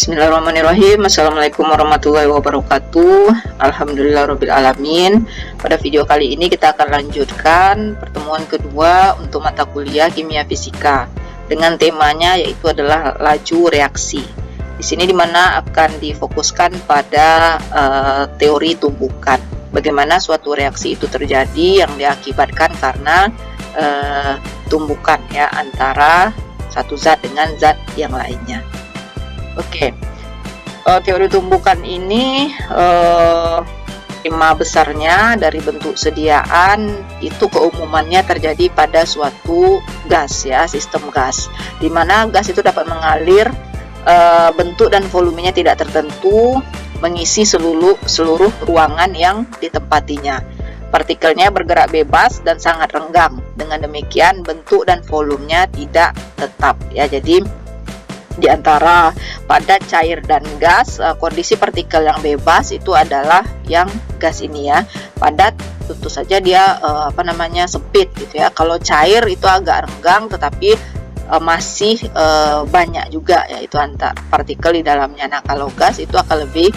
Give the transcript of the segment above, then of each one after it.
Bismillahirrahmanirrahim. Assalamualaikum warahmatullahi wabarakatuh. Alhamdulillahirrabbilalamin. Pada video kali ini kita akan lanjutkan pertemuan kedua untuk mata kuliah kimia fisika dengan temanya yaitu adalah laju reaksi. Di sini dimana akan difokuskan pada teori tumbukan. Bagaimana suatu reaksi itu terjadi yang diakibatkan karena tumbukan ya antara satu zat dengan zat yang lainnya. Oke, teori tumbukan ini tema besarnya dari bentuk sediaan itu keumumannya terjadi pada suatu gas ya, sistem gas, di mana gas itu dapat mengalir, bentuk dan volumenya tidak tertentu, mengisi seluruh ruangan yang ditempatinya. Partikelnya bergerak bebas dan sangat renggang. Dengan demikian bentuk dan volumenya tidak tetap ya. Jadi di antara padat, cair, dan gas, kondisi partikel yang bebas itu adalah yang gas ini ya. Padat tentu saja dia sempit gitu ya. Kalau cair itu agak renggang tetapi masih banyak juga ya itu antar partikel di dalamnya. Nah, kalau gas itu akan lebih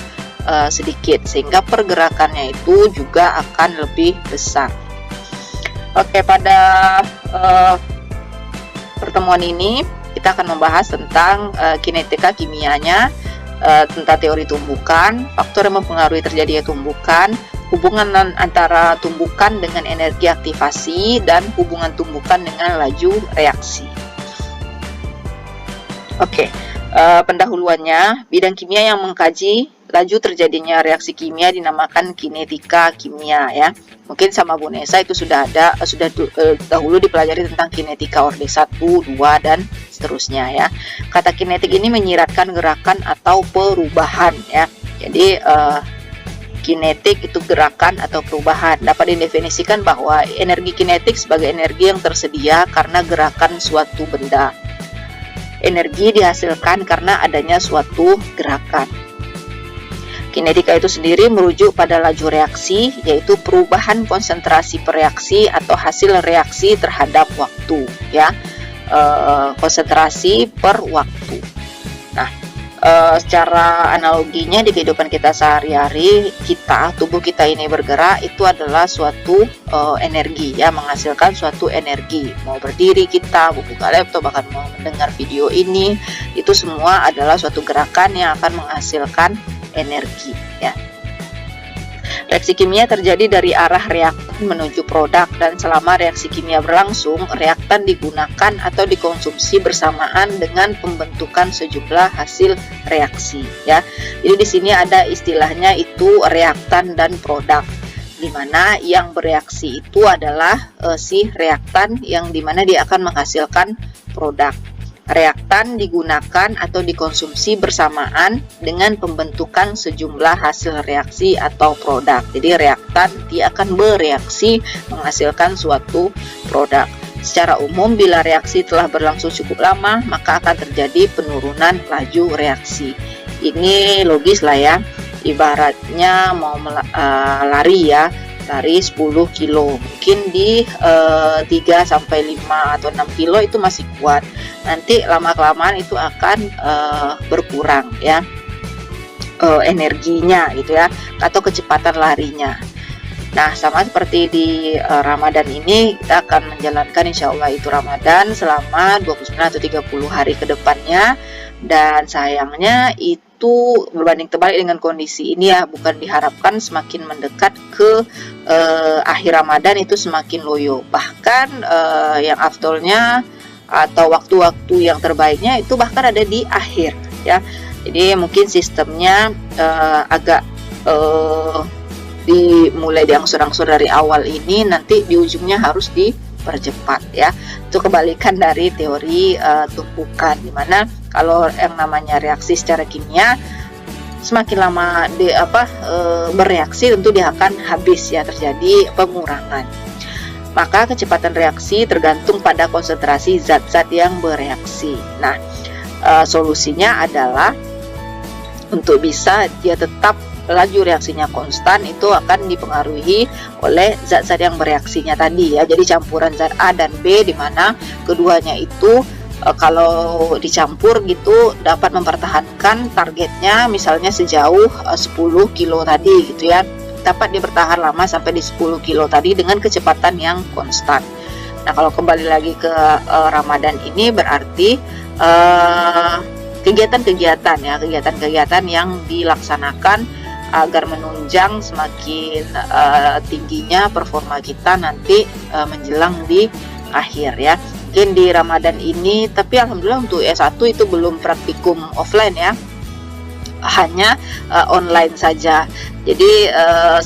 sedikit sehingga pergerakannya itu juga akan lebih besar. Oke, pada pertemuan ini kita akan membahas tentang kinetika kimianya, tentang teori tumbukan, faktor yang mempengaruhi terjadinya tumbukan, hubungan antara tumbukan dengan energi aktivasi, dan hubungan tumbukan dengan laju reaksi. Oke, pendahuluannya, bidang kimia yang mengkaji laju terjadinya reaksi kimia dinamakan kinetika kimia ya. Mungkin sama Bu Nesa itu sudah dahulu dipelajari tentang kinetika orde 1, 2, dan seterusnya ya. Kata kinetik ini menyiratkan gerakan atau perubahan ya. Jadi kinetik itu gerakan atau perubahan. Dapat didefinisikan bahwa energi kinetik sebagai energi yang tersedia karena gerakan suatu benda. Energi dihasilkan karena adanya suatu gerakan. Kinetika itu sendiri merujuk pada laju reaksi, yaitu perubahan konsentrasi per reaksi atau hasil reaksi terhadap waktu ya, konsentrasi per waktu. Nah, secara analoginya di kehidupan kita sehari-hari, tubuh kita ini bergerak itu adalah suatu energi ya, menghasilkan suatu energi. Mau berdiri kita, buka laptop, bahkan mau mendengar video ini, itu semua adalah suatu gerakan yang akan menghasilkan energi ya. Reaksi kimia terjadi dari arah reaktan menuju produk, dan selama reaksi kimia berlangsung, reaktan digunakan atau dikonsumsi bersamaan dengan pembentukan sejumlah hasil reaksi ya. Jadi di sini ada istilahnya itu reaktan dan produk, di mana yang bereaksi itu adalah si reaktan yang dimana dia akan menghasilkan produk. Reaktan digunakan atau dikonsumsi bersamaan dengan pembentukan sejumlah hasil reaksi atau produk. Jadi reaktan dia akan bereaksi menghasilkan suatu produk. Secara umum bila reaksi telah berlangsung cukup lama, maka akan terjadi penurunan laju reaksi. Ini logis lah ya. Ibaratnya mau lari ya, lari 10 kilo, mungkin di 3 sampai 5 atau 6 kilo itu masih kuat. Nanti lama-kelamaan itu akan berkurang ya, energinya gitu ya, atau kecepatan larinya. Nah, sama seperti di Ramadan ini, kita akan menjalankan insya Allah itu Ramadan selama 29 atau 30 hari ke depannya. Dan sayangnya itu berbanding terbalik dengan kondisi ini ya, bukan diharapkan semakin mendekat ke akhir Ramadan itu semakin loyo. Bahkan yang afdolnya atau waktu-waktu yang terbaiknya itu bahkan ada di akhir ya. Jadi mungkin sistemnya agak dimulai diangsur-angsur dari awal ini, nanti di ujungnya harus dipercepat ya. Itu kebalikan dari teori tumpukan, dimana kalau yang namanya reaksi secara kimia semakin lama bereaksi tentu dia akan habis ya, terjadi pengurangan. Maka kecepatan reaksi tergantung pada konsentrasi zat-zat yang bereaksi. Nah, solusinya adalah untuk bisa dia tetap laju reaksinya konstan, itu akan dipengaruhi oleh zat-zat yang bereaksinya tadi ya. Jadi campuran zat A dan B, di mana keduanya itu kalau dicampur gitu dapat mempertahankan targetnya, misalnya sejauh 10 kilo tadi gitu ya, dapat dia bertahan lama sampai di 10 kilo tadi dengan kecepatan yang konstan. Nah, kalau kembali lagi ke Ramadan ini berarti kegiatan-kegiatan ya, kegiatan-kegiatan yang dilaksanakan agar menunjang semakin tingginya performa kita nanti menjelang di akhir ya. Mungkin di Ramadan ini, tapi alhamdulillah untuk S1 itu belum praktikum offline ya, hanya online saja. Jadi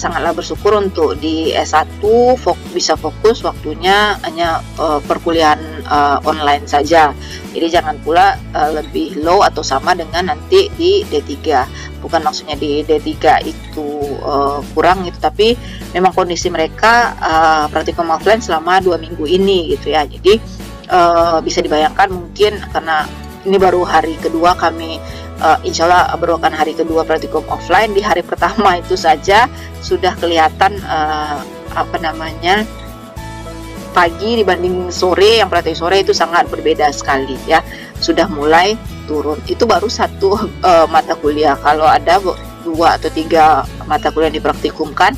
sangatlah bersyukur untuk di S1 bisa fokus waktunya hanya perkuliahan online saja. Jadi jangan pula lebih low atau sama dengan nanti di D3. Bukan maksudnya di D3 itu kurang gitu, tapi memang kondisi mereka praktikum offline selama 2 minggu ini gitu ya. Jadi bisa dibayangkan mungkin karena ini baru hari kedua kami, insya Allah baru akan hari kedua praktikum offline. Di hari pertama itu saja sudah kelihatan pagi dibanding sore, yang praktikum sore itu sangat berbeda sekali ya, sudah mulai turun. Itu baru satu mata kuliah. Kalau ada 2 atau 3 mata kuliah yang dipraktikumkan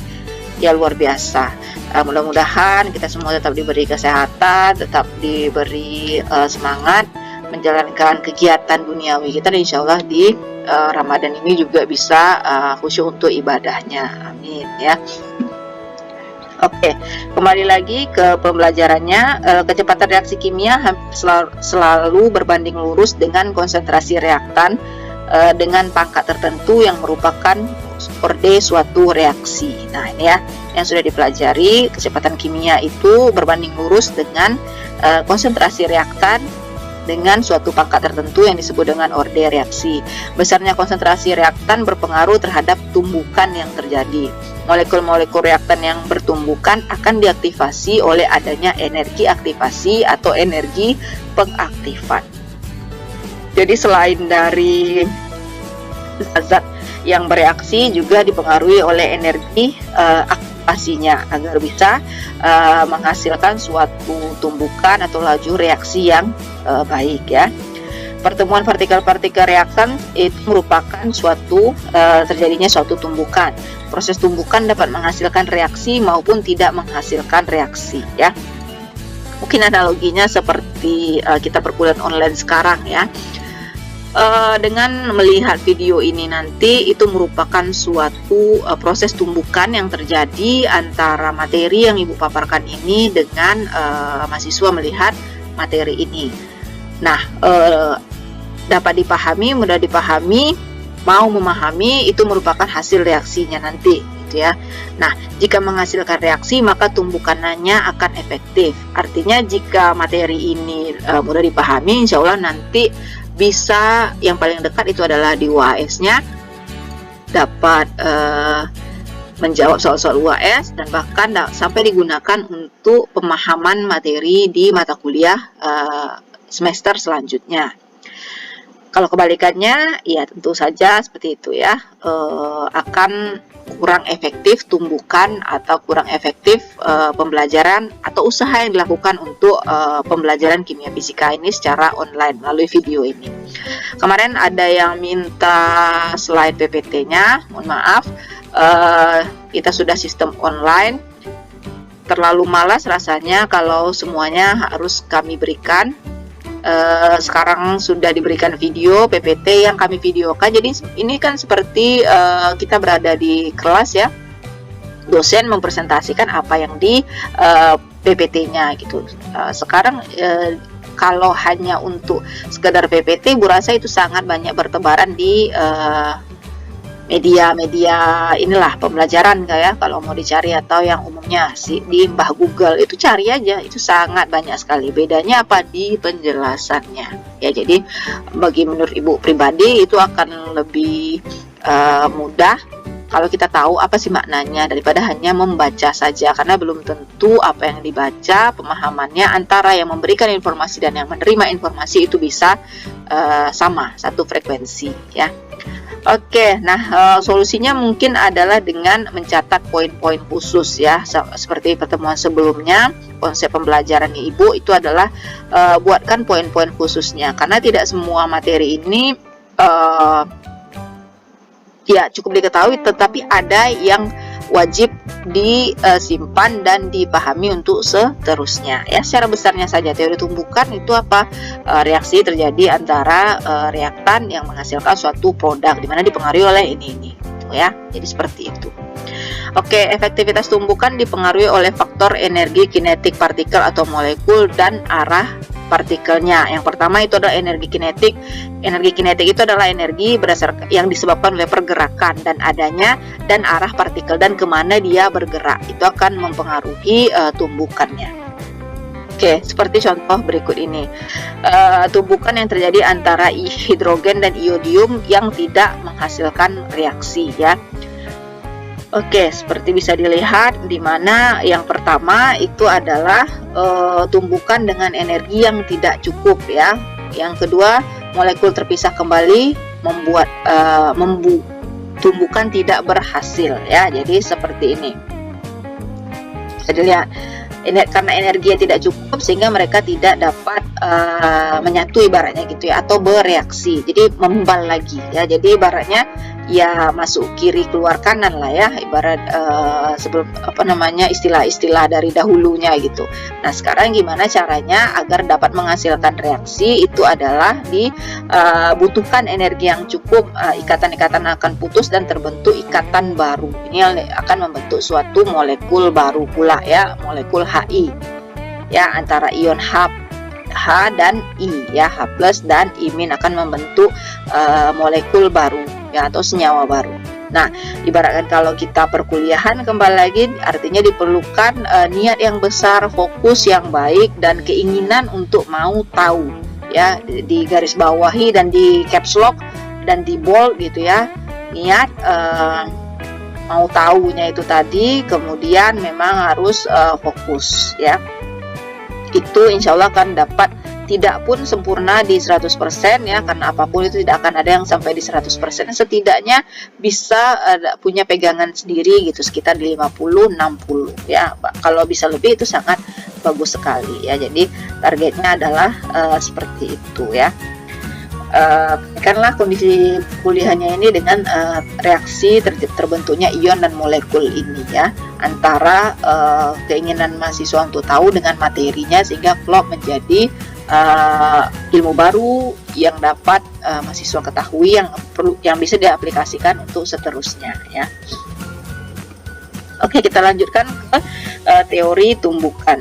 ya luar biasa. Mudah-mudahan kita semua tetap diberi kesehatan, tetap diberi semangat menjalankan kegiatan duniawi kita, dan insya Allah di Ramadan ini juga bisa khusyuk untuk ibadahnya. Amin ya. Oke, kembali lagi ke pembelajarannya. Kecepatan reaksi kimia selalu berbanding lurus dengan konsentrasi reaktan dengan pangkat tertentu yang merupakan orde suatu reaksi. Nah, ini ya yang sudah dipelajari, kecepatan kimia itu berbanding lurus dengan konsentrasi reaktan dengan suatu pangkat tertentu yang disebut dengan orde reaksi. Besarnya konsentrasi reaktan berpengaruh terhadap tumbukan yang terjadi. Molekul-molekul reaktan yang bertumbukan akan diaktifasi oleh adanya energi aktivasi atau energi pengaktifan. Jadi selain dari zat yang bereaksi juga dipengaruhi oleh energi aktivasinya agar bisa menghasilkan suatu tumbukan atau laju reaksi yang baik ya. Pertemuan partikel-partikel reaktan itu merupakan terjadinya suatu tumbukan. Proses tumbukan dapat menghasilkan reaksi maupun tidak menghasilkan reaksi ya. Mungkin analoginya seperti kita perkuliahan online sekarang ya. Dengan melihat video ini nanti, itu merupakan suatu proses tumbukan yang terjadi antara materi yang Ibu paparkan ini dengan mahasiswa melihat materi ini. Nah, dapat dipahami, mudah dipahami, mau memahami, itu merupakan hasil reaksinya nanti gitu ya. Nah, jika menghasilkan reaksi maka tumbukannya akan efektif. Artinya jika materi ini mudah dipahami, insya Allah nanti bisa yang paling dekat itu adalah di UAS-nya dapat menjawab soal-soal UAS, dan bahkan sampai digunakan untuk pemahaman materi di mata kuliah semester selanjutnya. Kalau kebalikannya, ya tentu saja seperti itu ya, akan kurang efektif tumbukan atau kurang efektif pembelajaran atau usaha yang dilakukan untuk pembelajaran kimia fisika ini secara online melalui video ini. Kemarin ada yang minta slide PPT-nya, mohon maaf, kita sudah sistem online, terlalu malas rasanya kalau semuanya harus kami berikan. Sekarang sudah diberikan video PPT yang kami videokan, jadi ini kan seperti kita berada di kelas ya, dosen mempresentasikan apa yang di PPT-nya gitu. Sekarang kalau hanya untuk sekedar PPT, Bu rasa itu sangat banyak bertebaran di media-media inilah pembelajaran kayak kalau mau dicari, atau yang umumnya di Mbah Google itu cari aja, itu sangat banyak sekali. Bedanya apa? Di penjelasannya ya. Jadi bagi menurut Ibu pribadi itu akan lebih mudah kalau kita tahu apa sih maknanya daripada hanya membaca saja, karena belum tentu apa yang dibaca pemahamannya antara yang memberikan informasi dan yang menerima informasi itu bisa sama, satu frekuensi ya. Oke, nah solusinya mungkin adalah dengan mencatat poin-poin khusus ya, seperti pertemuan sebelumnya. Konsep pembelajaran Ibu itu adalah buatkan poin-poin khususnya, karena tidak semua materi ini ya cukup diketahui, tetapi ada yang wajib disimpan dan dipahami untuk seterusnya ya. Secara besarnya saja teori tumbukan itu apa? Reaksi terjadi antara reaktan yang menghasilkan suatu produk di mana dipengaruhi oleh ini gitu ya. Jadi seperti itu. Oke, efektivitas tumbukan dipengaruhi oleh faktor energi kinetik partikel atau molekul dan arah partikelnya. Yang pertama itu adalah energi kinetik. Energi kinetik itu adalah energi berdasarkan yang disebabkan oleh pergerakan dan adanya dan arah partikel dan kemana dia bergerak. Itu akan mempengaruhi tumbukannya. Oke, seperti contoh berikut ini. Tumbukan yang terjadi antara hidrogen dan iodium yang tidak menghasilkan reaksi ya. Oke, seperti bisa dilihat di mana yang pertama itu adalah tumbukan dengan energi yang tidak cukup ya. Yang kedua, molekul terpisah kembali membuat tumbukan tidak berhasil ya. Jadi seperti ini. Bisa dilihat karena energinya tidak cukup sehingga mereka tidak dapat menyatu ibaratnya gitu ya, atau bereaksi. Jadi membal lagi ya. Jadi ibaratnya ya masuk kiri keluar kanan lah ya, ibarat sebelum istilah-istilah dari dahulunya gitu. Nah sekarang gimana caranya agar dapat menghasilkan reaksi? Itu adalah dibutuhkan energi yang cukup, ikatan-ikatan akan putus dan terbentuk ikatan baru. Ini akan membentuk suatu molekul baru pula ya, molekul Hi ya, antara ion H dan I ya, H+ dan I- akan membentuk molekul baru ya, atau senyawa baru. Nah, ibaratkan kalau kita perkuliahan kembali lagi, artinya diperlukan niat yang besar, fokus yang baik, dan keinginan untuk mau tahu ya, di garis bawahi dan di caps lock dan di bold gitu ya. Niat mau tahunya itu tadi, kemudian memang harus fokus ya. Itu insya Allah akan dapat, tidak pun sempurna di 100% ya, karena apapun itu tidak akan ada yang sampai di 100%, setidaknya bisa punya pegangan sendiri gitu, sekitar di 50-60 ya. Kalau bisa lebih itu sangat bagus sekali ya. Jadi targetnya adalah seperti itu ya. Karena kondisi kuliahnya ini dengan reaksi terbentuknya ion dan molekul ini ya, antara keinginan mahasiswa untuk tahu dengan materinya, sehingga klop menjadi ilmu baru yang dapat mahasiswa ketahui, yang bisa diaplikasikan untuk seterusnya ya. Oke, kita lanjutkan ke teori tumbukan.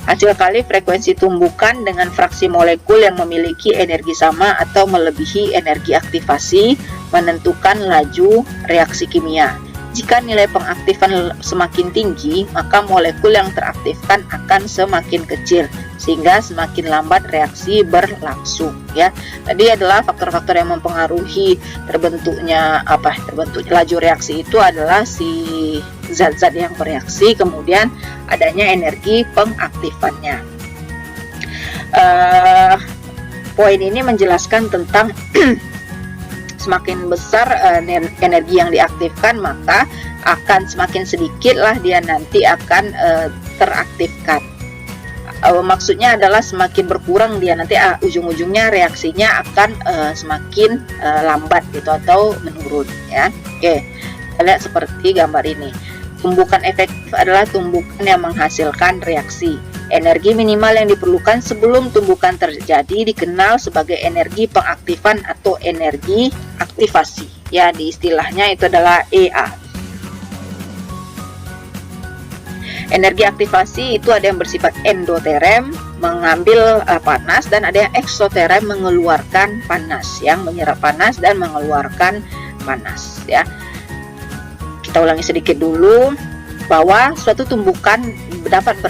Hasil kali frekuensi tumbukan dengan fraksi molekul yang memiliki energi sama atau melebihi energi aktivasi menentukan laju reaksi kimia. Jika nilai pengaktifan semakin tinggi, maka molekul yang teraktifkan akan semakin kecil, sehingga semakin lambat reaksi berlangsung ya. Tadi adalah faktor-faktor yang mempengaruhi terbentuknya laju reaksi itu adalah si zat-zat yang bereaksi, kemudian adanya energi pengaktifannya. Poin ini menjelaskan tentang semakin besar energi yang diaktifkan, maka akan semakin sedikitlah dia nanti akan teraktifkan. Maksudnya adalah semakin berkurang dia nanti ujung-ujungnya reaksinya akan semakin lambat gitu atau menurun ya. Oke, kita lihat seperti gambar ini. Tumbukan efektif adalah tumbukan yang menghasilkan reaksi. Energi minimal yang diperlukan sebelum tumbukan terjadi dikenal sebagai energi pengaktifan atau energi aktivasi. Ya, di istilahnya itu adalah EA. Energi aktivasi itu ada yang bersifat endoterem, mengambil panas, dan ada yang eksoterem, mengeluarkan panas, yang menyerap panas dan mengeluarkan panas ya. Kita ulangi sedikit dulu, bahwa suatu tumbukan dapat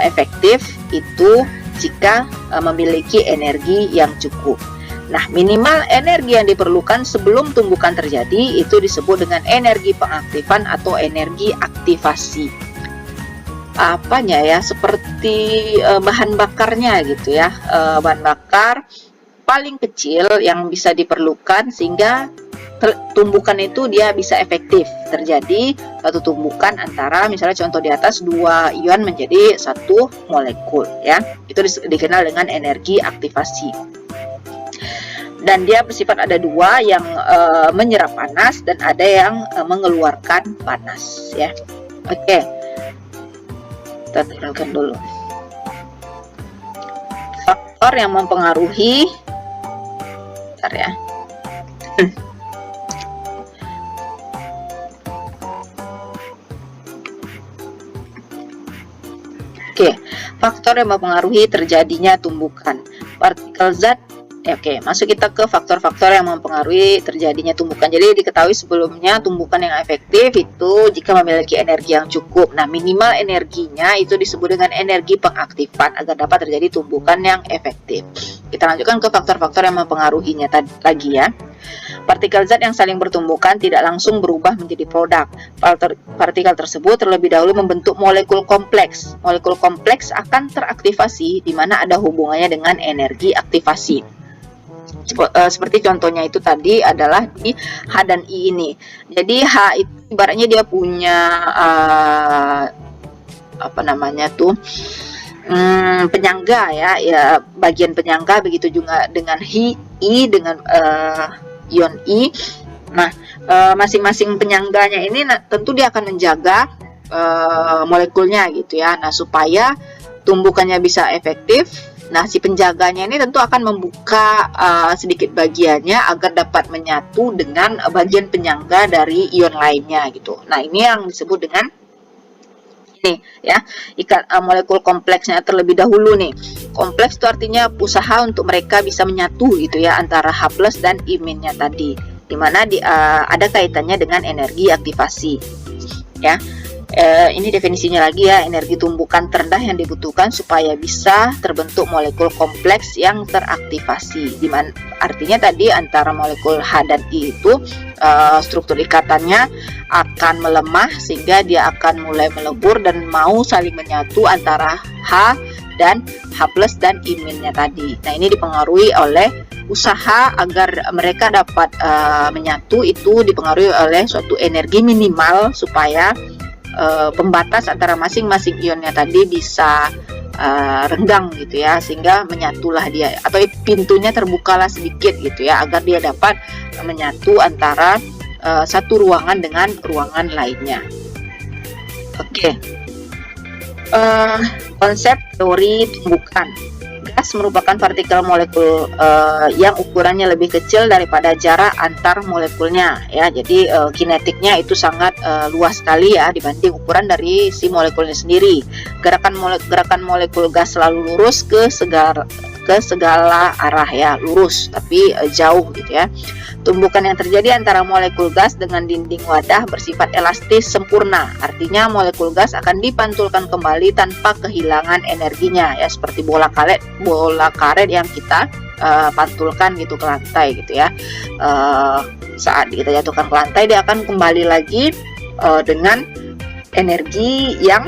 efektif itu jika memiliki energi yang cukup. Nah, minimal energi yang diperlukan sebelum tumbukan terjadi itu disebut dengan energi pengaktifan atau energi aktivasi. Apanya ya, seperti bahan bakarnya gitu ya, bahan bakar paling kecil yang bisa diperlukan sehingga tumbukan itu dia bisa efektif terjadi satu tumbukan antara misalnya contoh di atas 2 ion menjadi 1 molekul ya. Itu dikenal dengan energi aktivasi. Dan dia bersifat ada 2 yang menyerap panas dan ada yang mengeluarkan panas ya. Oke. Kita turunkan dulu. Faktor yang mempengaruhi bentar ya. Oke, faktor yang mempengaruhi terjadinya tumbukan. Partikel zat. Oke, masuk kita ke faktor-faktor yang mempengaruhi terjadinya tumbukan. Jadi diketahui sebelumnya tumbukan yang efektif itu jika memiliki energi yang cukup. Nah, minimal energinya itu disebut dengan energi pengaktifan agar dapat terjadi tumbukan yang efektif. Kita lanjutkan ke faktor-faktor yang mempengaruhinya lagi ya. Partikel zat yang saling bertumbukan tidak langsung berubah menjadi produk. Partikel tersebut terlebih dahulu membentuk molekul kompleks. Molekul kompleks akan teraktivasi di mana ada hubungannya dengan energi aktivasi. Seperti contohnya itu tadi adalah di H dan I ini. Jadi H itu ibaratnya dia punya apa namanya tuh penyangga ya bagian penyangga, begitu juga dengan I dengan ion I. Nah, masing-masing penyangganya ini tentu dia akan menjaga molekulnya gitu ya. Nah, supaya tumbukannya bisa efektif, nah si penjaganya ini tentu akan membuka sedikit bagiannya agar dapat menyatu dengan bagian penyangga dari ion lainnya gitu. Nah, ini yang disebut dengan ini ya, molekul kompleksnya terlebih dahulu nih. Kompleks itu artinya usaha untuk mereka bisa menyatu gitu ya antara H+ dan I- tadi, dimana ada kaitannya dengan energi aktivasi ya. Ini definisinya lagi ya, energi tumbukan terendah yang dibutuhkan supaya bisa terbentuk molekul kompleks yang teraktivasi. Dimana artinya tadi antara molekul H dan I itu struktur ikatannya akan melemah sehingga dia akan mulai melebur dan mau saling menyatu antara H dan H+ dan I- tadi. Nah, ini dipengaruhi oleh usaha agar mereka dapat menyatu, itu dipengaruhi oleh suatu energi minimal supaya pembatas antara masing-masing ionnya tadi bisa renggang gitu ya, sehingga menyatulah dia, atau pintunya terbukalah sedikit gitu ya, agar dia dapat menyatu antara satu ruangan dengan ruangan lainnya. Oke. Konsep teori tumbukan. Gas merupakan partikel molekul yang ukurannya lebih kecil daripada jarak antar molekulnya ya. Jadi kinetiknya itu sangat luas sekali ya dibanding ukuran dari si molekulnya sendiri. Gerakan molekul gas selalu lurus ke segala arah ya, lurus tapi jauh gitu ya. Tumbukan yang terjadi antara molekul gas dengan dinding wadah bersifat elastis sempurna. Artinya molekul gas akan dipantulkan kembali tanpa kehilangan energinya ya, seperti bola karet yang kita pantulkan gitu ke lantai gitu ya. Saat kita jatuhkan ke lantai, dia akan kembali lagi dengan energi yang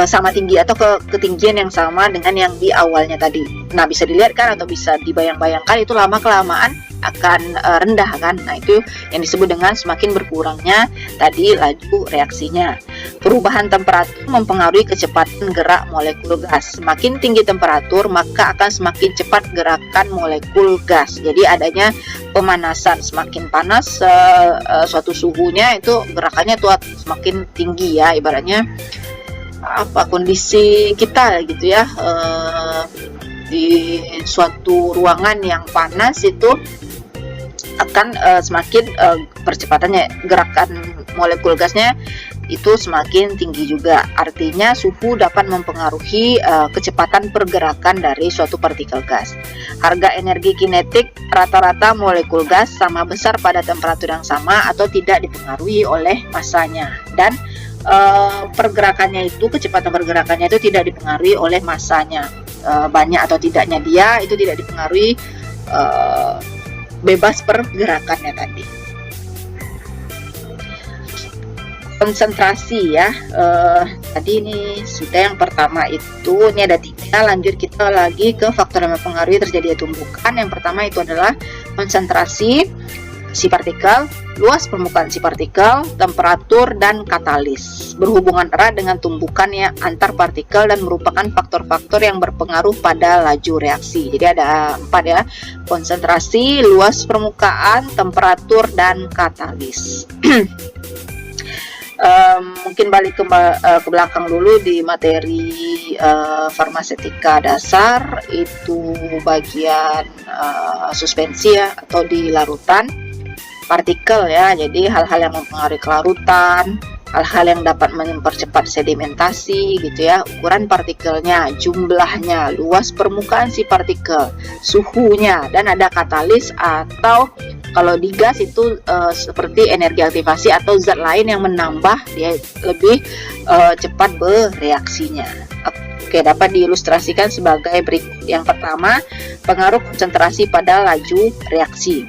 sama tinggi atau ketinggian yang sama dengan yang di awalnya tadi. Nah, bisa dilihat kan atau bisa dibayang-bayangkan itu lama kelamaan akan rendah kan. Nah, itu yang disebut dengan semakin berkurangnya tadi laju reaksinya. Perubahan temperatur mempengaruhi kecepatan gerak molekul gas. Semakin tinggi temperatur maka akan semakin cepat gerakan molekul gas. Jadi adanya pemanasan, semakin panas suatu suhunya itu gerakannya tuh semakin tinggi ya, ibaratnya apa kondisi kita gitu ya, di suatu ruangan yang panas itu akan semakin percepatannya gerakan molekul gasnya itu semakin tinggi juga. Artinya suhu dapat mempengaruhi kecepatan pergerakan dari suatu partikel gas. Harga energi kinetik rata-rata molekul gas sama besar pada temperatur yang sama atau tidak dipengaruhi oleh masanya, dan pergerakannya itu, kecepatan pergerakannya itu tidak dipengaruhi oleh masanya, banyak atau tidaknya dia itu tidak dipengaruhi bebas pergerakannya tadi. Konsentrasi ya, tadi ini sudah yang pertama itu, ini ada 3. Lanjut kita lagi ke faktor yang mempengaruhi terjadinya tumbukan. Yang pertama itu adalah konsentrasi. si partikel, luas permukaan si partikel, temperatur, dan katalis. Berhubungan erat dengan tumbukannya antar partikel dan merupakan faktor-faktor yang berpengaruh pada laju reaksi. Jadi ada 4 ya, konsentrasi, luas permukaan, temperatur, dan katalis. Mungkin balik ke belakang dulu di materi farmasetika dasar, itu bagian suspensi ya, atau di larutan partikel ya. Jadi hal-hal yang mempengaruhi kelarutan, hal-hal yang dapat mempercepat sedimentasi gitu ya, ukuran partikelnya, jumlahnya, luas permukaan si partikel, suhunya, dan ada katalis atau kalau di gas itu seperti energi aktivasi atau zat lain yang menambah dia lebih cepat bereaksinya. Oke, dapat diilustrasikan sebagai berikut. Yang pertama, pengaruh konsentrasi pada laju reaksi.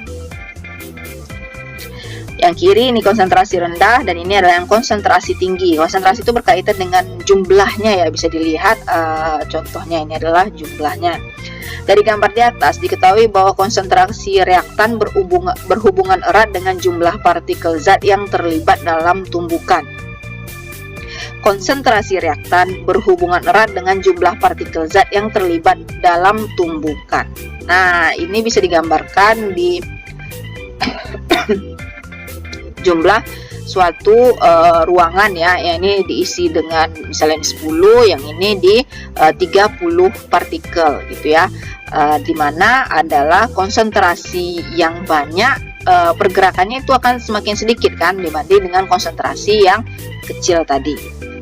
Yang kiri ini konsentrasi rendah dan ini adalah yang konsentrasi tinggi. Konsentrasi itu berkaitan dengan jumlahnya ya, bisa dilihat contohnya ini adalah jumlahnya. Dari gambar di atas diketahui bahwa konsentrasi reaktan berhubungan erat dengan jumlah partikel zat yang terlibat dalam tumbukan. Konsentrasi reaktan berhubungan erat dengan jumlah partikel zat yang terlibat dalam tumbukan. Nah, ini bisa digambarkan di jumlah suatu ruangan ya, yang ini diisi dengan misalnya 10, yang ini di 30 partikel gitu ya, dimana adalah konsentrasi yang banyak pergerakannya itu akan semakin sedikit kan dibanding dengan konsentrasi yang kecil tadi.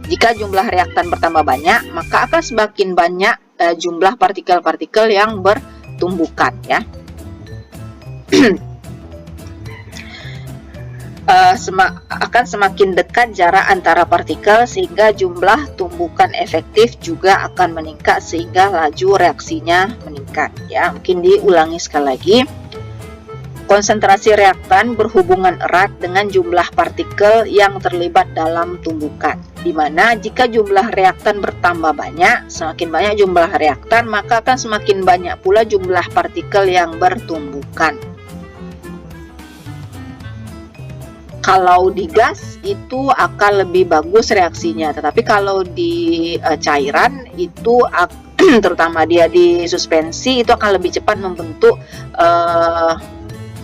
Jika jumlah reaktan bertambah banyak, maka akan semakin banyak jumlah partikel-partikel yang bertumbukan ya. Akan semakin dekat jarak antara partikel sehingga jumlah tumbukan efektif juga akan meningkat sehingga laju reaksinya meningkat ya. Mungkin diulangi sekali lagi. Konsentrasi reaktan berhubungan erat dengan jumlah partikel yang terlibat dalam tumbukan, di mana jika jumlah reaktan bertambah banyak, semakin banyak jumlah reaktan, maka akan semakin banyak pula jumlah partikel yang bertumbukan. Kalau di gas itu akan lebih bagus reaksinya, tetapi kalau di cairan itu terutama dia di suspensi itu akan lebih cepat membentuk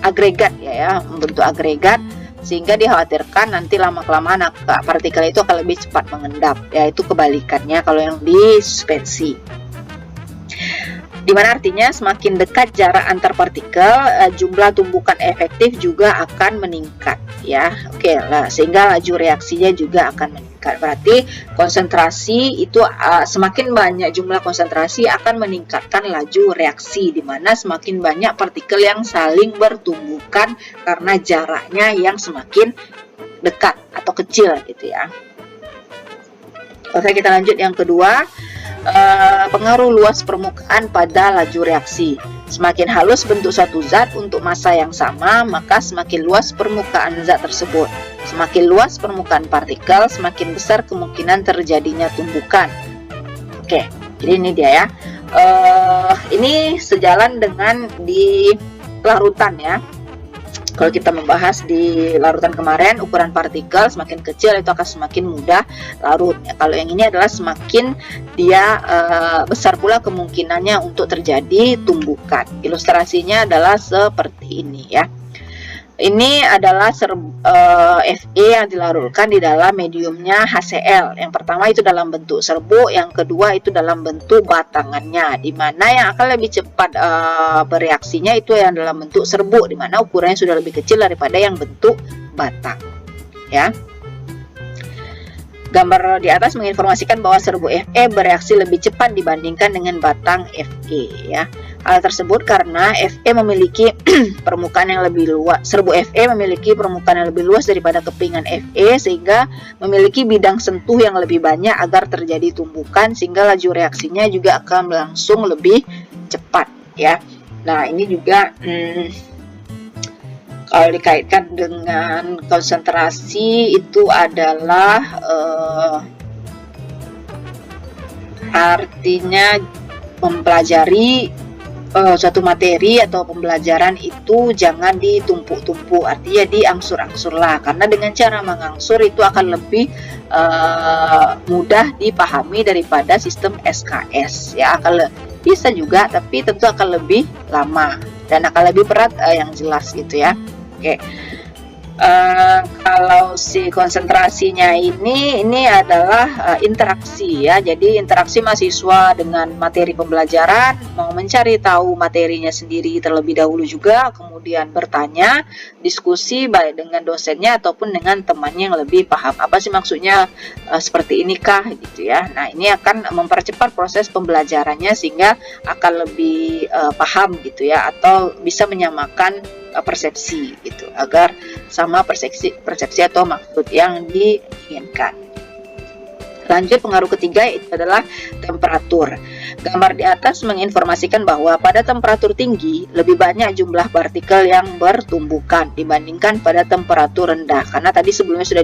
agregat ya, membentuk agregat, sehingga dikhawatirkan nanti lama-kelamaan partikel itu akan lebih cepat mengendap, yaitu kebalikannya kalau yang di suspensi. Dimana artinya semakin dekat jarak antar partikel, jumlah tumbukan efektif juga akan meningkat ya. Oke lah, sehingga laju reaksinya juga akan meningkat. Berarti konsentrasi itu semakin banyak jumlah konsentrasi akan meningkatkan laju reaksi, dimana semakin banyak partikel yang saling bertumbukan karena jaraknya yang semakin dekat atau kecil gitu ya. Oke, kita lanjut yang kedua. Pengaruh luas permukaan pada laju reaksi. Semakin halus bentuk suatu zat untuk massa yang sama, maka semakin luas permukaan zat tersebut. Semakin luas permukaan partikel, semakin besar kemungkinan terjadinya tumbukan. Oke, jadi ini dia ya. Ini sejalan dengan di larutan ya. Kalau kita membahas di larutan kemarin, ukuran partikel semakin kecil itu akan semakin mudah larut. Kalau yang ini adalah semakin dia besar pula kemungkinannya untuk terjadi tumbukan. Ilustrasinya adalah seperti ini ya. Ini adalah Fe yang dilarutkan di dalam mediumnya HCl. Yang pertama itu dalam bentuk serbuk, yang kedua itu dalam bentuk batangannya. Di mana yang akan lebih cepat bereaksinya itu yang dalam bentuk serbuk, di mana ukurannya sudah lebih kecil daripada yang bentuk batang. Ya. Gambar di atas menginformasikan bahwa serbuk Fe bereaksi lebih cepat dibandingkan dengan batang Fe ya. Hal tersebut karena Fe memiliki permukaan yang lebih luas. Serbuk Fe memiliki permukaan yang lebih luas daripada kepingan Fe, sehingga memiliki bidang sentuh yang lebih banyak agar terjadi tumbukan, sehingga laju reaksinya juga akan berlangsung lebih cepat ya. Nah, ini juga kalau dikaitkan dengan konsentrasi itu adalah artinya mempelajari suatu materi atau pembelajaran itu jangan ditumpuk-tumpuk, artinya diangsur-angsur lah, karena dengan cara mengangsur itu akan lebih mudah dipahami daripada sistem SKS ya. Bisa juga, tapi tentu akan lebih lama dan akan lebih berat yang jelas gitu ya. Oke. Kalau si konsentrasinya ini adalah interaksi ya. Jadi interaksi mahasiswa dengan materi pembelajaran, mau mencari tahu materinya sendiri terlebih dahulu juga, kemudian bertanya, diskusi baik dengan dosennya ataupun dengan temannya yang lebih paham. Apa sih maksudnya seperti inikah gitu ya. Nah, ini akan mempercepat proses pembelajarannya sehingga akan lebih paham gitu ya, atau bisa menyamakan persepsi gitu, agar sama persepsi atau maksud yang diinginkan. Lanjut, pengaruh ketiga itu adalah temperatur. Gambar di atas menginformasikan bahwa pada temperatur tinggi lebih banyak jumlah partikel yang bertumbukan dibandingkan pada temperatur rendah. Karena tadi sebelumnya sudah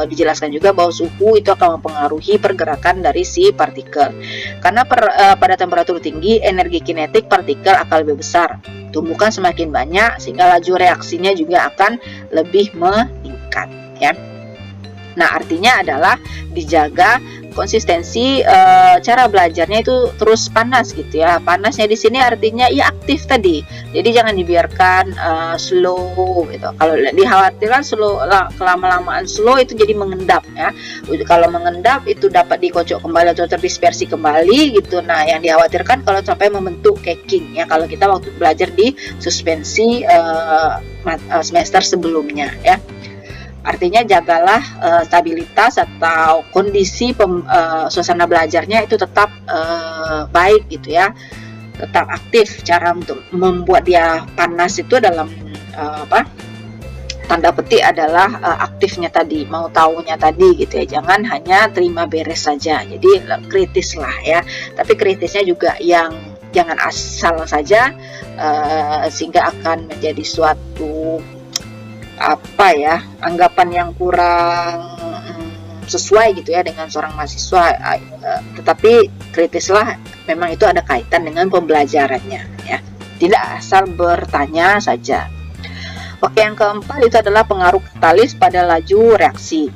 dijelaskan juga bahwa suhu itu akan mempengaruhi pergerakan dari si partikel. Karena pada temperatur tinggi energi kinetik partikel akan lebih besar. Tumbukan semakin banyak sehingga laju reaksinya juga akan lebih meningkat ya. Nah, artinya adalah dijaga konsistensi cara belajarnya itu terus panas gitu ya. Panasnya di sini artinya ya aktif tadi. Jadi jangan dibiarkan slow gitu. Kalau dikhawatirkan slow, kelama-lamaan slow itu jadi mengendap ya. Kalau mengendap itu dapat dikocok kembali atau terdispersi kembali gitu. Nah, yang dikhawatirkan kalau sampai membentuk caking ya, kalau kita waktu belajar di suspensi semester sebelumnya ya. Artinya jagalah stabilitas atau kondisi suasana belajarnya itu tetap baik gitu ya, tetap aktif. Cara untuk membuat dia panas itu dalam tanda petik adalah aktifnya tadi, mau taunya tadi gitu ya. Jangan hanya terima beres saja. Jadi kritis lah ya. Tapi kritisnya juga yang jangan asal saja sehingga akan menjadi suatu anggapan yang kurang sesuai gitu ya dengan seorang mahasiswa. Tetapi kritislah, memang itu ada kaitan dengan pembelajarannya ya, tidak asal bertanya saja. Oke, yang keempat itu adalah pengaruh katalis pada laju reaksi.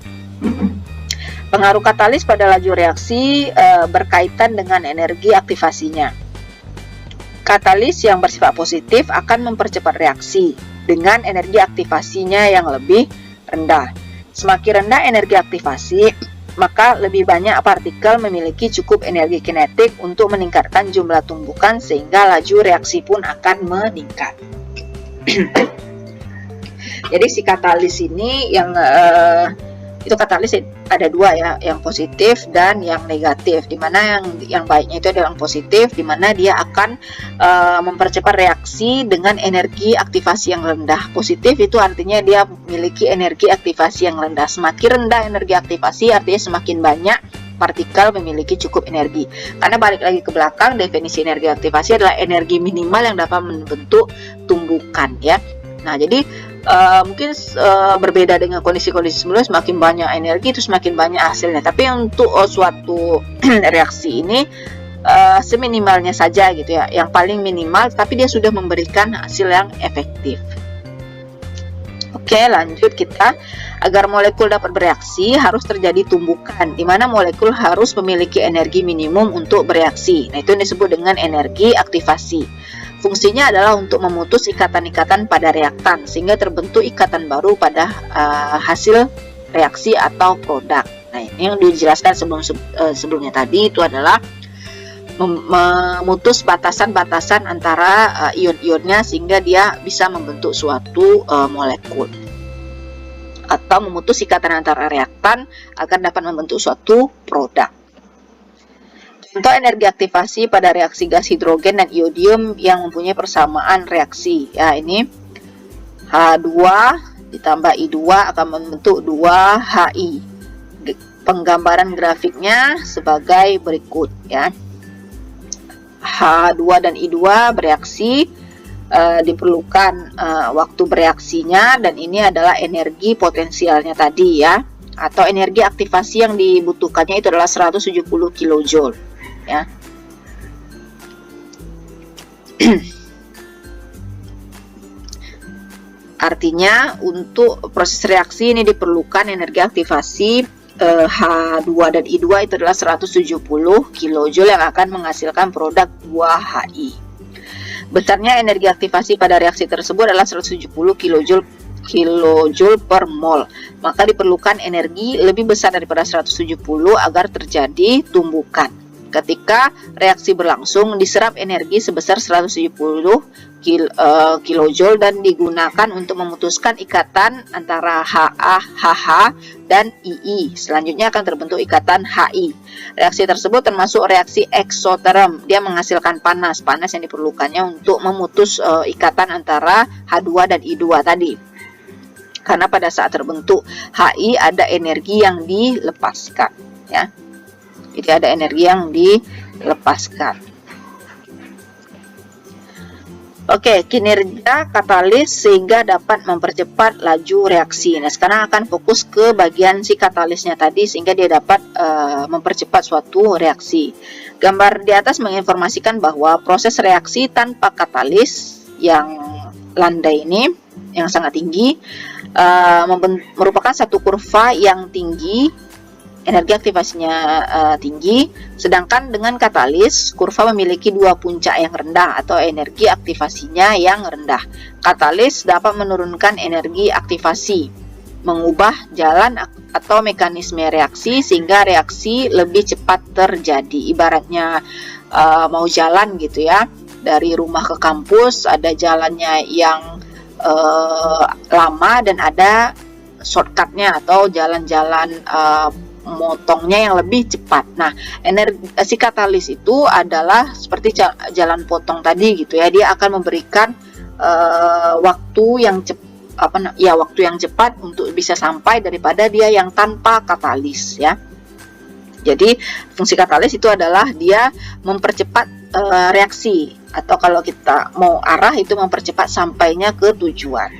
Pengaruh katalis pada laju reaksi berkaitan dengan energi aktivasinya. Katalis yang bersifat positif akan mempercepat reaksi dengan energi aktivasinya yang lebih rendah. Semakin rendah energi aktivasi, maka lebih banyak partikel memiliki cukup energi kinetik untuk meningkatkan jumlah tumbukan sehingga laju reaksi pun akan meningkat. Jadi si katalis ini itu katalis ada dua ya, yang positif dan yang negatif. Dimana yang baiknya itu adalah yang positif, dimana dia akan mempercepat reaksi dengan energi aktivasi yang rendah. Positif itu artinya dia memiliki energi aktivasi yang rendah. Semakin rendah energi aktivasi artinya semakin banyak partikel memiliki cukup energi. Karena balik lagi ke belakang, definisi energi aktivasi adalah energi minimal yang dapat membentuk tumbukan ya. Nah, jadi mungkin berbeda dengan kondisi-kondisi sebelumnya, semakin banyak energi itu semakin banyak hasilnya. Tapi untuk suatu reaksi ini seminimalnya saja gitu ya, yang paling minimal tapi dia sudah memberikan hasil yang efektif. Oke, lanjut kita. Agar molekul dapat bereaksi harus terjadi tumbukan, di mana molekul harus memiliki energi minimum untuk bereaksi. Nah, itu yang disebut dengan energi aktivasi. Fungsinya adalah untuk memutus ikatan-ikatan pada reaktan sehingga terbentuk ikatan baru pada hasil reaksi atau produk. Nah, ini yang dijelaskan sebelumnya tadi itu adalah memutus batasan-batasan antara ion-ionnya sehingga dia bisa membentuk suatu molekul, atau memutus ikatan antara reaktan agar dapat membentuk suatu produk. Contoh energi aktivasi pada reaksi gas hidrogen dan iodium yang mempunyai persamaan reaksi. Ya, ini H2 ditambah I2 akan membentuk 2HI. Penggambaran grafiknya sebagai berikut ya. H2 dan I2 bereaksi, diperlukan waktu bereaksinya, dan ini adalah energi potensialnya tadi ya, atau energi aktivasi yang dibutuhkannya itu adalah 170 kJ ya. Artinya untuk proses reaksi ini diperlukan energi aktivasi H2 dan I2 itu adalah 170 kJ yang akan menghasilkan produk 2HI. Besarnya energi aktivasi pada reaksi tersebut adalah 170 kJ per mol. Maka diperlukan energi lebih besar daripada 170 agar terjadi tumbukan. Ketika reaksi berlangsung, diserap energi sebesar 170 kJ dan digunakan untuk memutuskan ikatan antara HA, HH, dan II. Selanjutnya akan terbentuk ikatan HI. Reaksi tersebut termasuk reaksi eksoterm. Dia menghasilkan panas yang diperlukannya untuk memutus ikatan antara H2 dan I2 tadi. Karena pada saat terbentuk HI ada energi yang dilepaskan, ya. Jadi ada energi yang dilepaskan. Oke, kinerja katalis sehingga dapat mempercepat laju reaksi. Nah, sekarang akan fokus ke bagian si katalisnya tadi sehingga dia dapat mempercepat suatu reaksi. Gambar di atas menginformasikan bahwa proses reaksi tanpa katalis yang landai ini, yang sangat tinggi, merupakan satu kurva yang tinggi, energi aktivasinya tinggi, sedangkan dengan katalis kurva memiliki dua puncak yang rendah atau energi aktivasinya yang rendah. Katalis dapat menurunkan energi aktivasi, mengubah jalan atau mekanisme reaksi sehingga reaksi lebih cepat terjadi. Ibaratnya mau jalan gitu ya, dari rumah ke kampus ada jalannya yang lama dan ada shortcutnya atau jalan-jalan motongnya yang lebih cepat. Nah, si katalis itu adalah seperti jalan potong tadi gitu ya. Dia akan memberikan waktu yang cepat untuk bisa sampai daripada dia yang tanpa katalis ya. Jadi fungsi katalis itu adalah dia mempercepat reaksi, atau kalau kita mau arah itu mempercepat sampainya ke tujuan.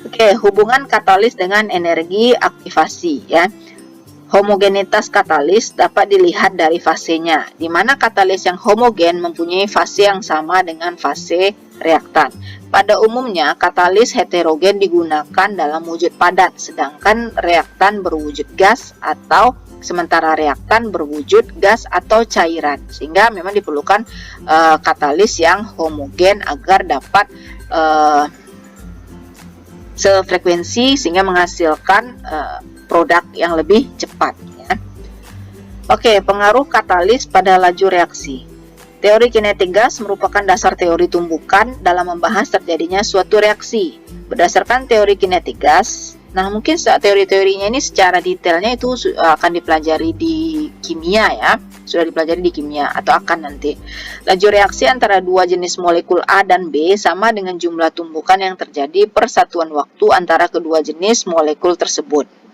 Oke, hubungan katalis dengan energi aktivasi ya. Homogenitas katalis dapat dilihat dari fasenya, di mana katalis yang homogen mempunyai fase yang sama dengan fase reaktan. Pada umumnya, katalis heterogen digunakan dalam wujud padat, sedangkan reaktan berwujud gas atau sementara reaktan berwujud gas atau cairan. Sehingga memang diperlukan katalis yang homogen agar dapat sefrekuensi sehingga menghasilkan produk yang lebih cepat ya. Oke, pengaruh katalis pada laju reaksi. Teori kinetik gas merupakan dasar teori tumbukan dalam membahas terjadinya suatu reaksi. Berdasarkan teori kinetik gas, nah mungkin teori-teorinya ini secara detailnya itu akan dipelajari di kimia ya, sudah dipelajari di kimia atau akan nanti. Laju reaksi antara dua jenis molekul A dan B sama dengan jumlah tumbukan yang terjadi per satuan waktu antara kedua jenis molekul tersebut.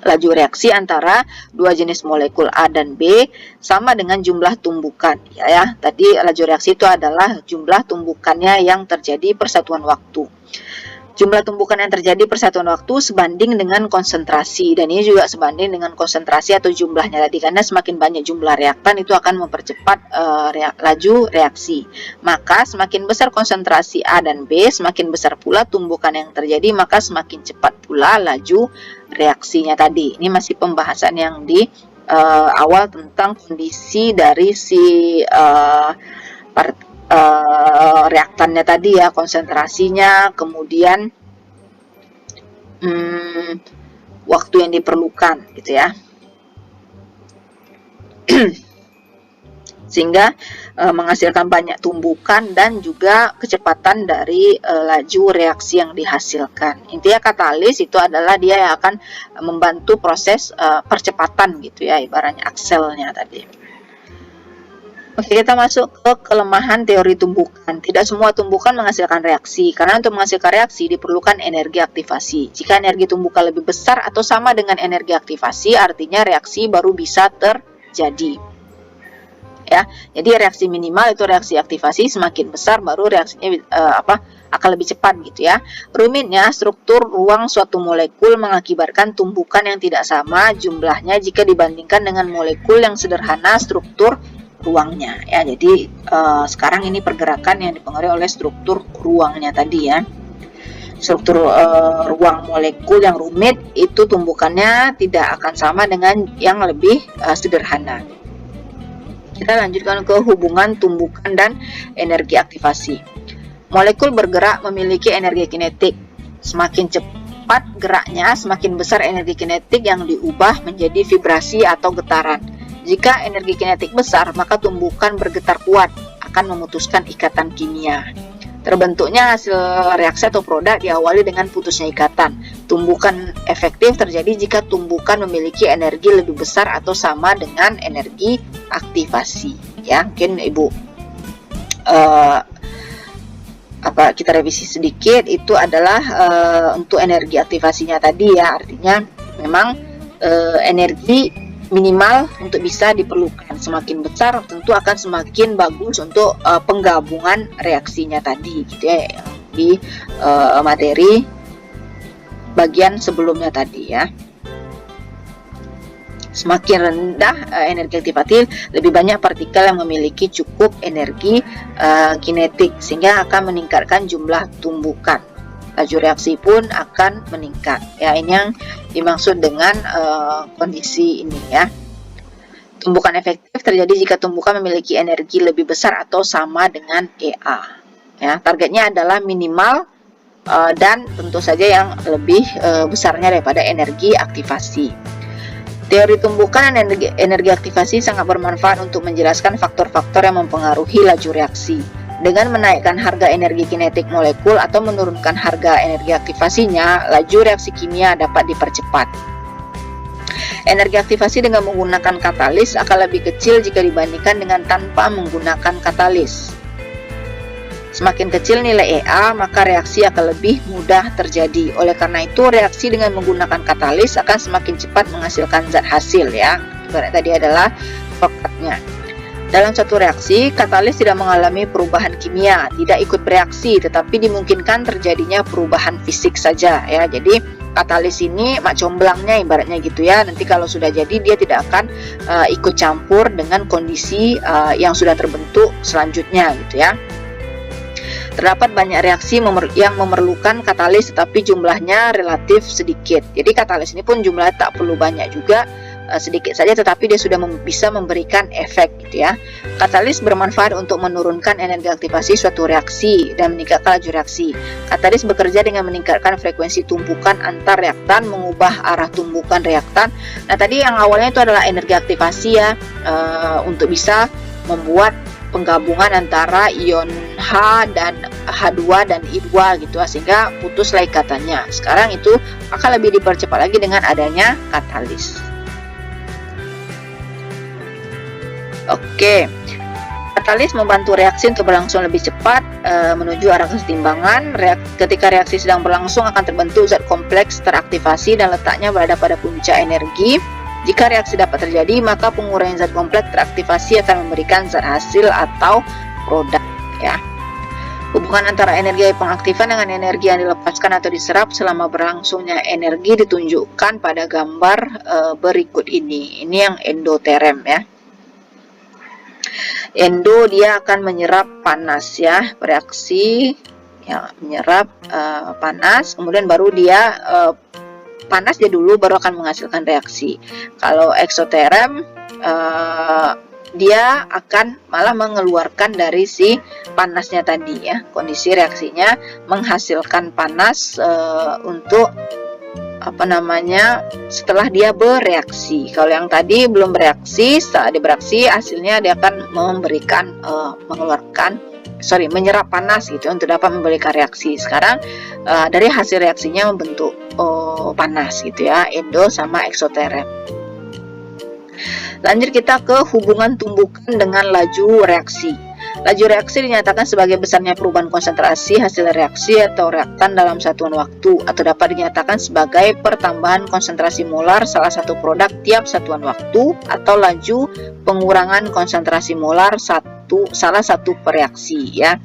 Laju reaksi antara dua jenis molekul A dan B sama dengan jumlah tumbukan ya. Tadi laju reaksi itu adalah jumlah tumbukannya yang terjadi per satuan waktu. Jumlah tumbukan yang terjadi per satuan waktu sebanding dengan konsentrasi, dan ini juga sebanding dengan konsentrasi atau jumlahnya tadi, karena semakin banyak jumlah reaktan itu akan mempercepat laju reaksi. Maka semakin besar konsentrasi A dan B, semakin besar pula tumbukan yang terjadi, maka semakin cepat pula laju reaksinya tadi. Ini masih pembahasan yang di awal tentang kondisi dari si reaktannya tadi ya, konsentrasinya, kemudian waktu yang diperlukan gitu ya. Sehingga menghasilkan banyak tumbukan dan juga kecepatan dari laju reaksi yang dihasilkan. Intinya katalis itu adalah dia yang akan membantu proses percepatan gitu ya, ibaratnya akselnya tadi. Oke, kita masuk ke kelemahan teori tumbukan. Tidak semua tumbukan menghasilkan reaksi, karena untuk menghasilkan reaksi diperlukan energi aktivasi. Jika energi tumbukan lebih besar atau sama dengan energi aktivasi, artinya reaksi baru bisa terjadi. Ya, jadi reaksi minimal itu reaksi aktivasi, semakin besar baru reaksinya akan lebih cepat gitu ya. Rumitnya, struktur ruang suatu molekul mengakibatkan tumbukan yang tidak sama jumlahnya jika dibandingkan dengan molekul yang sederhana struktur ruangnya ya. Jadi sekarang ini pergerakan yang dipengaruhi oleh struktur ruangnya tadi ya. struktur ruang molekul yang rumit, itu tumbukannya tidak akan sama dengan yang lebih sederhana. Kita lanjutkan ke hubungan tumbukan dan energi aktivasi. Molekul bergerak memiliki energi kinetik. Semakin cepat geraknya, semakin besar energi kinetik yang diubah menjadi vibrasi atau getaran. Jika energi kinetik besar, maka tumbukan bergetar kuat, akan memutuskan ikatan kimia. Terbentuknya hasil reaksi atau produk diawali dengan putusnya ikatan. Tumbukan efektif terjadi jika tumbukan memiliki energi lebih besar atau sama dengan energi aktivasi. Ya, mungkin Ibu kita revisi sedikit, itu adalah untuk energi aktivasinya tadi ya, artinya memang energi minimal untuk bisa diperlukan. Semakin besar tentu akan semakin bagus untuk penggabungan reaksinya tadi gitu ya, di materi bagian sebelumnya tadi ya. Semakin rendah energi aktivatif, lebih banyak partikel yang memiliki cukup energi kinetik sehingga akan meningkatkan jumlah tumbukan. Laju reaksi pun akan meningkat. Ya, ini yang dimaksud dengan kondisi ini ya. Tumbukan efektif terjadi jika tumbukan memiliki energi lebih besar atau sama dengan EA. Ya, targetnya adalah minimal dan tentu saja yang lebih besarnya daripada energi aktivasi. Teori tumbukan dan energi aktivasi sangat bermanfaat untuk menjelaskan faktor-faktor yang mempengaruhi laju reaksi. Dengan menaikkan harga energi kinetik molekul atau menurunkan harga energi aktivasinya, laju reaksi kimia dapat dipercepat. Energi aktivasi dengan menggunakan katalis akan lebih kecil jika dibandingkan dengan tanpa menggunakan katalis. Semakin kecil nilai EA, maka reaksi akan lebih mudah terjadi. Oleh karena itu, reaksi dengan menggunakan katalis akan semakin cepat menghasilkan zat hasil ya. Ibarat tadi adalah shortcutnya. Dalam satu reaksi, katalis tidak mengalami perubahan kimia, tidak ikut bereaksi, tetapi dimungkinkan terjadinya perubahan fisik saja ya. Jadi katalis ini mak comblangnya ibaratnya gitu ya. Nanti kalau sudah jadi dia tidak akan ikut campur dengan kondisi yang sudah terbentuk selanjutnya gitu ya. Terdapat banyak reaksi yang memerlukan katalis tetapi jumlahnya relatif sedikit. Jadi katalis ini pun jumlahnya tak perlu banyak juga, sedikit saja tetapi dia sudah bisa memberikan efek gitu ya. Katalis bermanfaat untuk menurunkan energi aktivasi suatu reaksi dan meningkatkan laju reaksi. Katalis bekerja dengan meningkatkan frekuensi tumpukan antar reaktan, mengubah arah tumbukan reaktan. Nah, tadi yang awalnya itu adalah energi aktivasi ya, untuk bisa membuat penggabungan antara ion H dan H2 dan I2 gitu sehingga putuslah ikatannya. Sekarang itu akan lebih dipercepat lagi dengan adanya katalis. Oke, katalis membantu reaksi untuk berlangsung lebih cepat menuju arah kesetimbangan. Ketika reaksi sedang berlangsung akan terbentuk zat kompleks teraktivasi dan letaknya berada pada puncak energi. Jika reaksi dapat terjadi, maka pengurangan zat kompleks teraktivasi akan memberikan zat hasil atau produk ya. Hubungan antara energi pengaktifan dengan energi yang dilepaskan atau diserap selama berlangsungnya energi ditunjukkan pada gambar berikut ini. Ini yang endoterem ya. Endo dia akan menyerap panas ya, bereaksi ya, menyerap panas, kemudian baru dia panas dia dulu baru akan menghasilkan reaksi. Kalau eksoterem dia akan malah mengeluarkan dari si panasnya tadi ya. Kondisi reaksinya menghasilkan panas untuk setelah dia bereaksi. Kalau yang tadi belum bereaksi, setelah dia bereaksi hasilnya dia akan memberikan menyerap panas gitu untuk dapat memberikan reaksi. Sekarang dari hasil reaksinya membentuk panas gitu ya, endo sama eksoterem. Lanjut kita ke hubungan tumbukan dengan laju reaksi. Laju reaksi dinyatakan sebagai besarnya perubahan konsentrasi hasil reaksi atau reaktan dalam satuan waktu, atau dapat dinyatakan sebagai pertambahan konsentrasi molar salah satu produk tiap satuan waktu, atau laju pengurangan konsentrasi molar salah satu reaksi ya.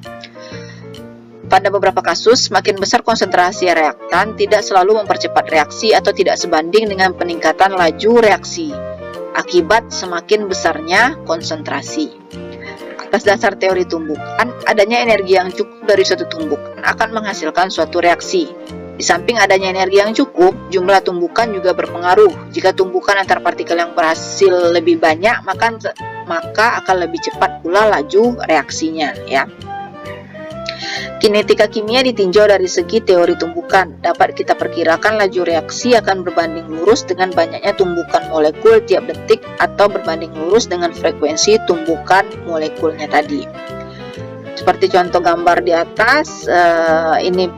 Pada beberapa kasus, semakin besar konsentrasi reaktan tidak selalu mempercepat reaksi atau tidak sebanding dengan peningkatan laju reaksi akibat semakin besarnya konsentrasi. Atas dasar teori tumbukan, adanya energi yang cukup dari suatu tumbukan akan menghasilkan suatu reaksi. Di samping adanya energi yang cukup, jumlah tumbukan juga berpengaruh. Jika tumbukan antar partikel yang berhasil lebih banyak, maka akan lebih cepat pula laju reaksinya, ya. Kinetika kimia ditinjau dari segi teori tumbukan. Dapat kita perkirakan laju reaksi akan berbanding lurus dengan banyaknya tumbukan molekul tiap detik atau berbanding lurus dengan frekuensi tumbukan molekulnya tadi. Seperti contoh gambar di atas, ini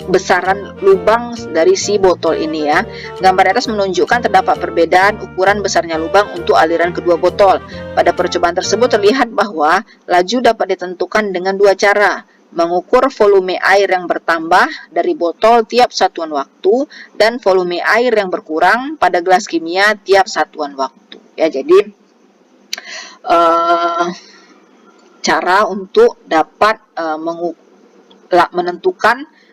besaran lubang dari si botol ini ya. Gambar di atas menunjukkan terdapat perbedaan ukuran besarnya lubang untuk aliran kedua botol. Pada percobaan tersebut terlihat bahwa laju dapat ditentukan dengan dua cara. Mengukur volume air yang bertambah dari botol tiap satuan waktu dan volume air yang berkurang pada gelas kimia tiap satuan waktu. Ya, jadi cara untuk dapat menentukan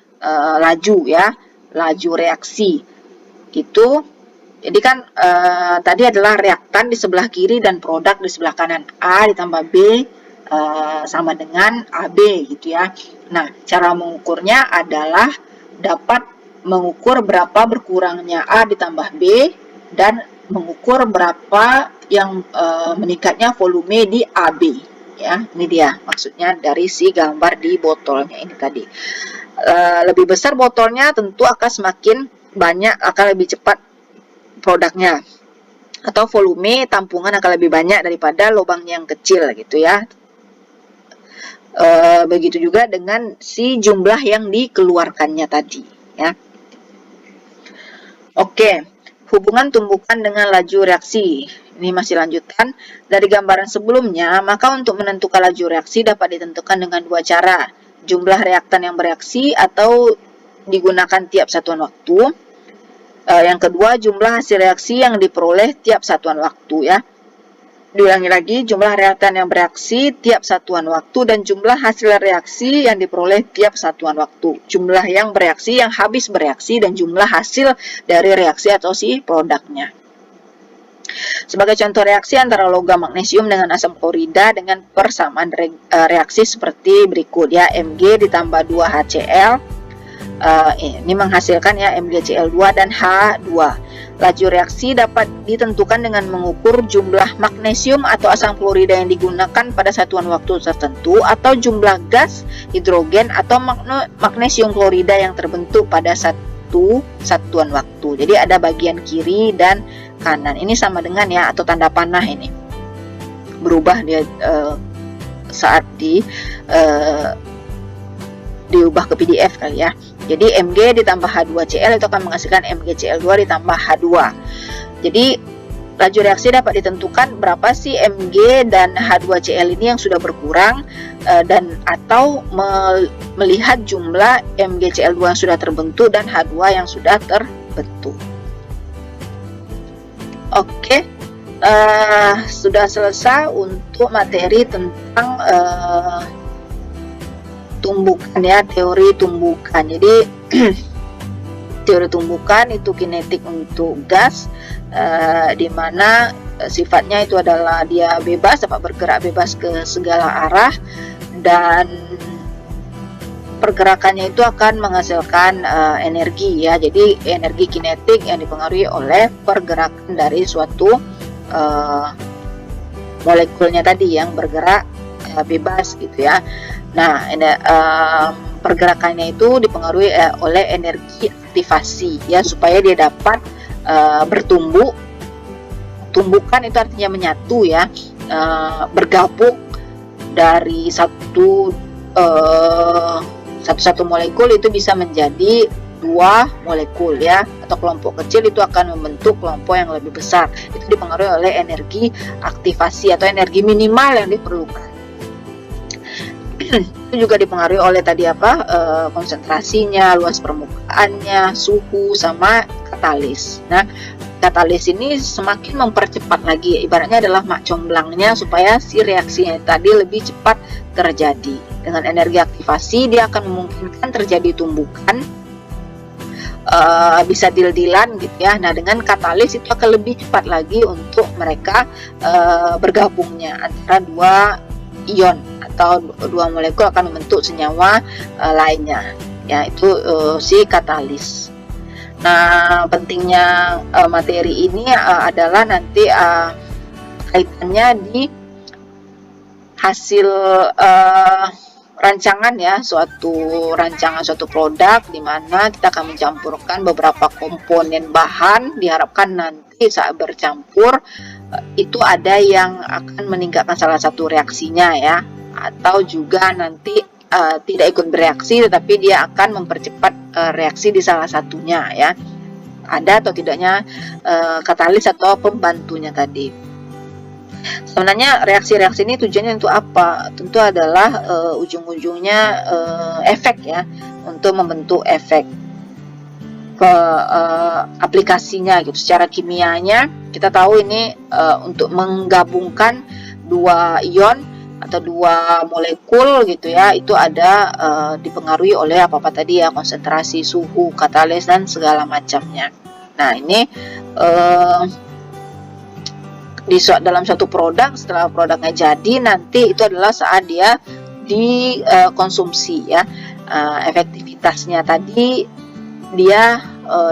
laju ya, laju reaksi itu. Jadi kan tadi adalah reaktan di sebelah kiri dan produk di sebelah kanan. A ditambah B sama dengan AB gitu ya. Nah, cara mengukurnya adalah dapat mengukur berapa berkurangnya A ditambah B dan mengukur berapa yang meningkatnya volume di AB ya. Ini dia maksudnya dari si gambar di botolnya ini tadi. Lebih besar botolnya tentu akan semakin banyak, akan lebih cepat produknya, atau volume tampungan akan lebih banyak daripada lubang yang kecil gitu ya. Begitu juga dengan si jumlah yang dikeluarkannya tadi ya. Oke, hubungan tumbukan dengan laju reaksi. Ini masih lanjutan dari gambaran sebelumnya. Maka untuk menentukan laju reaksi dapat ditentukan dengan dua cara. Jumlah reaktan yang bereaksi atau digunakan tiap satuan waktu. Yang kedua, jumlah hasil reaksi yang diperoleh tiap satuan waktu ya. Diulangi lagi, jumlah reaktan yang bereaksi tiap satuan waktu dan jumlah hasil reaksi yang diperoleh tiap satuan waktu. Jumlah yang bereaksi, yang habis bereaksi, dan jumlah hasil dari reaksi atau si produknya. Sebagai contoh reaksi antara logam magnesium dengan asam klorida dengan persamaan reaksi seperti berikut ya. Mg ditambah 2 HCl, ini menghasilkan ya MgCl2 dan H2. Laju reaksi dapat ditentukan dengan mengukur jumlah magnesium atau asam klorida yang digunakan pada satuan waktu tertentu atau jumlah gas hidrogen atau magnesium klorida yang terbentuk pada satu satuan waktu. Jadi ada bagian kiri dan kanan. Ini sama dengan ya, atau tanda panah ini berubah dia saat diubah ke PDF kali ya. Jadi Mg ditambah H2Cl itu akan menghasilkan MgCl2 ditambah H2. Jadi laju reaksi dapat ditentukan berapa sih Mg dan H2Cl ini yang sudah berkurang dan atau melihat jumlah MgCl2 yang sudah terbentuk dan H2 yang sudah terbentuk. Oke, sudah selesai untuk materi tentang tumbukan ya, teori tumbukan. Jadi teori tumbukan itu kinetik untuk gas, di mana sifatnya itu adalah dia bebas, dapat bergerak bebas ke segala arah, dan pergerakannya itu akan menghasilkan energi ya. Jadi energi kinetik yang dipengaruhi oleh pergerakan dari suatu molekulnya tadi yang bergerak bebas gitu ya. Nah, pergerakannya itu dipengaruhi oleh energi aktivasi ya, supaya dia dapat bertumbuh. Tumbukan itu artinya menyatu ya, bergabung dari satu molekul itu bisa menjadi dua molekul ya, atau kelompok kecil itu akan membentuk kelompok yang lebih besar. Itu dipengaruhi oleh energi aktivasi atau energi minimal yang diperlukan. Itu juga dipengaruhi oleh tadi apa, konsentrasinya, luas permukaannya, suhu, sama katalis. Nah, katalis ini semakin mempercepat lagi, ibaratnya adalah mak comblangnya supaya si reaksinya tadi lebih cepat terjadi. Dengan energi aktivasi dia akan memungkinkan terjadi tumbukan bisa deal-dealan gitu ya. Nah, dengan katalis itu akan lebih cepat lagi untuk mereka bergabungnya antara dua ion atau dua molekul akan membentuk senyawa lainnya ya, itu si katalis. Nah, pentingnya materi ini adalah nanti kaitannya di hasil rancangan ya, suatu produk di mana kita akan mencampurkan beberapa komponen bahan. Diharapkan nanti saat bercampur itu ada yang akan meningkatkan salah satu reaksinya ya, atau juga nanti tidak ikut bereaksi tetapi dia akan mempercepat reaksi di salah satunya ya. Ada atau tidaknya katalis atau pembantunya tadi. Sebenarnya reaksi-reaksi ini tujuannya untuk apa? Tentu adalah ujung-ujungnya efek ya, untuk membentuk efek ke aplikasinya gitu. Secara kimianya kita tahu ini untuk menggabungkan dua ion atau dua molekul gitu ya, itu ada dipengaruhi oleh apa tadi ya, konsentrasi, suhu, katalis dan segala macamnya. Nah, ini dalam suatu produk, setelah produknya jadi nanti itu adalah saat dia dikonsumsi ya, efektivitasnya tadi dia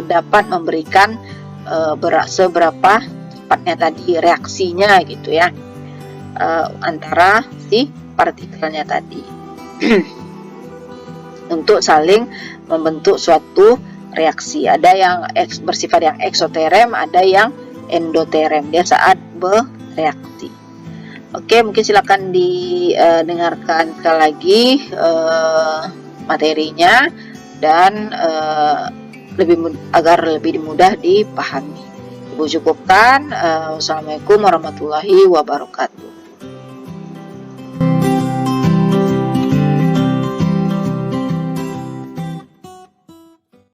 dapat memberikan seberapa cepatnya tadi reaksinya gitu ya, antara si partikelnya tadi untuk saling membentuk suatu reaksi. Ada yang bersifat yang eksoterem, ada yang endoterem dia saat bereaksi. Oke, mungkin silakan didengarkan sekali lagi materinya dan agar lebih mudah dipahami. Ibu cukupkan. Wassalamualaikum warahmatullahi wabarakatuh.